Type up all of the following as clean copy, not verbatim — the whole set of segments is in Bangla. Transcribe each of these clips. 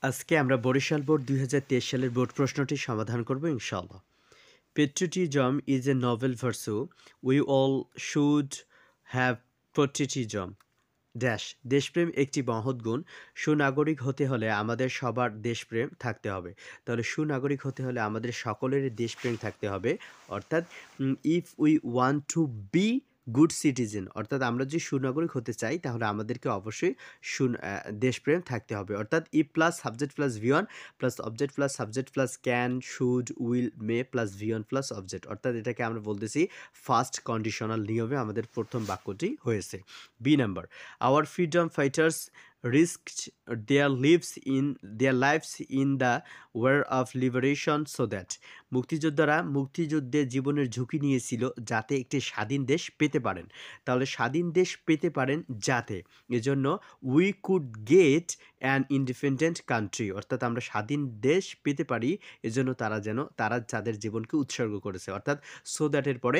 আজকে আমরা বরিশাল বোর্ড ২০২৩ সালের বোর্ড প্রশ্নটি সমাধান করব ইনশাআল্লাহ। Patriotism is a Nobel versa we all should have patriotism dash দেশপ্রেম একটি মহৎ গুণ। সুনাগরিক হতে হলে আমাদের সবার দেশপ্রেম থাকতে হবে। তাহলে সুনাগরিক হতে হলে আমাদের সকলেরই দেশপ্রেম থাকতে হবে। অর্থাৎ if we want to be good citizen, অর্থাৎ আমরা যদি সুনাগরিক হতে চাই তাহলে আমাদেরকে অবশ্যই দেশপ্রেম থাকতে হবে। অর্থাৎ ই plus subject plus V one plus object plus subject plus can should will may plus V one plus object, অর্থাৎ এটাকে আমরা বলতেছি ফার্স্ট কন্ডিশনাল নিয়মে আমাদের প্রথম বাক্যটি হয়েছে। B number, our freedom fighters risked their lives in the war of liberation so that মুক্তিযোদ্ধারা মুক্তিযুদ্ধে জীবনের ঝুঁকি নিয়েছিল যাতে একটি স্বাধীন দেশ পেতে পারেন। তাহলে স্বাধীন দেশ পেতে পারেন যাতে, এজন্য we could get an independent country, অর্থাৎ আমরা স্বাধীন দেশ পেতে পারি এজন্য তারা যাদের জীবনকে উৎসর্গ করেছে। অর্থাৎ সো দ্যাটের পরে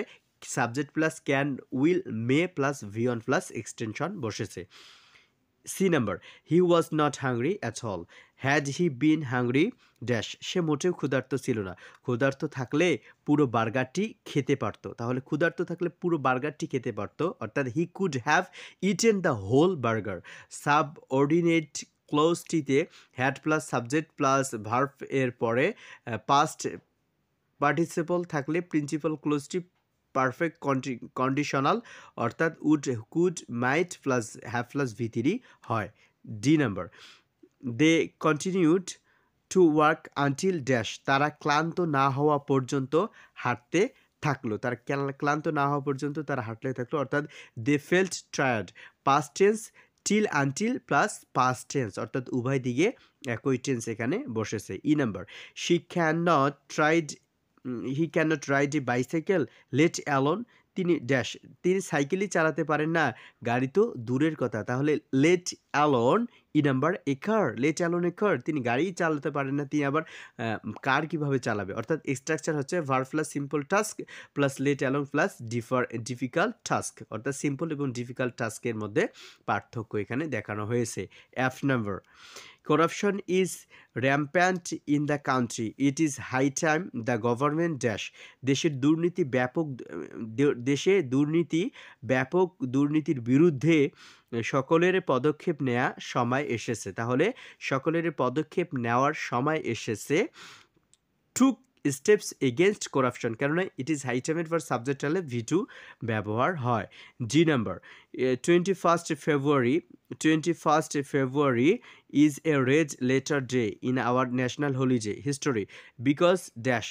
subject plus can will may plus V one plus extension বসেছে। C number, he was not hungry at all had he been hungry dash সে মোটেও ক্ষুধার্ত ছিল না। ক্ষুধার্ত থাকলে পুরো বার্গারটি খেতে পারত। তাহলে ক্ষুধার্ত থাকলে পুরো বার্গারটি খেতে পারত, অর্থাৎ he could have eaten the whole burger. Subordinate ক্লোজটিতে had plus subject plus verb এর পরে পাস্ট পার্টিসিপল থাকলে প্রিন্সিপাল ক্লোজটি পারফেক্ট কন্ডিশনাল, অর্থাৎ would could might plus have plus ভি3 হয়। D number, they continued to work until dash তারা ক্লান্ত না হওয়া পর্যন্ত হাঁটতে থাকলো। তারা ক্লান্ত না হওয়া পর্যন্ত তারা হাঁটতে থাকলো, অর্থাৎ they felt tired. Past tense till until plus past tense, অর্থাৎ উভয় দিকে একই টেন্স এখানে বসেছে। E number, he can not ride a bicycle let alone তিনি সাইকেলই চালাতে পারেন না, গাড়ি তো দূরের কথা। তাহলে let alone E number a car, let alone a car, তিনি গাড়িই চালাতে পারেন না, তিনি আবার কার কীভাবে চালাবে। অর্থাৎ স্ট্রাকচার হচ্ছে verb plus simple task plus let alone plus difficult task, অর্থাৎ সিম্পল এবং ডিফিকাল্ট টাস্কের মধ্যে পার্থক্য এখানে দেখানো হয়েছে। F number, corruption is rampant in the country. It is high time the government dash দেশে দুর্নীতির বিরুদ্ধে সকলের পদক্ষেপ নেওয়া সময় এসেছে। তাহলে সকলের পদক্ষেপ নেওয়ার সময় এসেছে। টুক স্টেপস এগেনস্ট করাপশন, কেননা ইট ইজ হাই টাইমের ফর সাবজেক্ট হলে V2 ব্যবহার হয়। G number, 21st February is a red letter day in our national holiday history because dash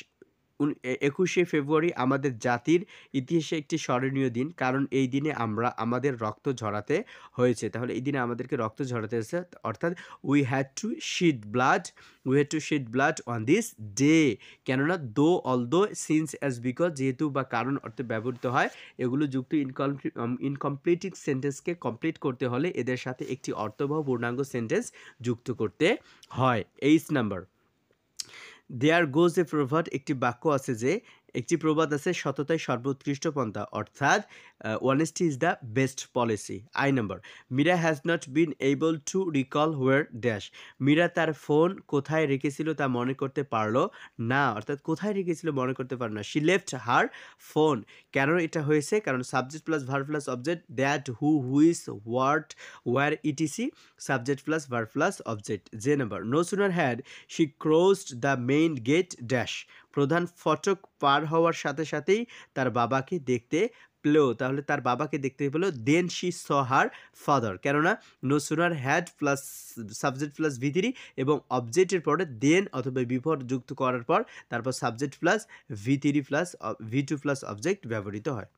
21শে ফেব্রুয়ারি আমাদের জাতির ইতিহাসে একটি স্মরণীয় দিন, কারণ এই দিনে আমাদের রক্ত ঝরাতে হয়েছে। তাহলে এই দিনে আমাদেরকে রক্ত ঝরাতে হয়েছে, অর্থাৎ we had to শিড blood on this day. কেননা দো অলদো সিন্স অ্যাজ বিকজ যেহেতু বা কারণ অর্থে ব্যবহৃত হয়, এগুলো যুক্ত ইনকমপ্লিটিং সেন্টেন্সকে কমপ্লিট করতে হলে এদের সাথে একটি অর্থবহ পূর্ণাঙ্গ সেন্টেন্স যুক্ত করতে হয়। 8 নাম্বার, দেয়ার গোজ এ প্রভাদ একটি বাক্য আছে যে একটি প্রবাদ আছে সততাই সর্বোৎকৃষ্ট পন্থা, অর্থাৎ honesty is the best policy. I number, Meera has not been able to recall where dash Meera তার ফোন কোথায় রেখেছিল তা মনে করতে পারলো না, অর্থাৎ কোথায় রেখেছিল মনে করতে পারলো না। শি লেফট হার ফোন, কেন এটা হয়েছে, কারণ subject plus verb plus object, that which what where etc subject plus verb plus object. J number, no sooner had she closed the main gate dash প্রধান ফটক পার হওয়ার সাথে সাথেই তার বাবাকে দেখতে পেল। তাহলে তার বাবাকে দেখতে পেলো then she saw her father, কেননা no sooner had plus subject plus V3 এবং অবজেক্টের পরে দেন অথবা বিফোর যুক্ত করার পর তারপর subject plus V3 plus V2 plus object ব্যবহৃত হয়।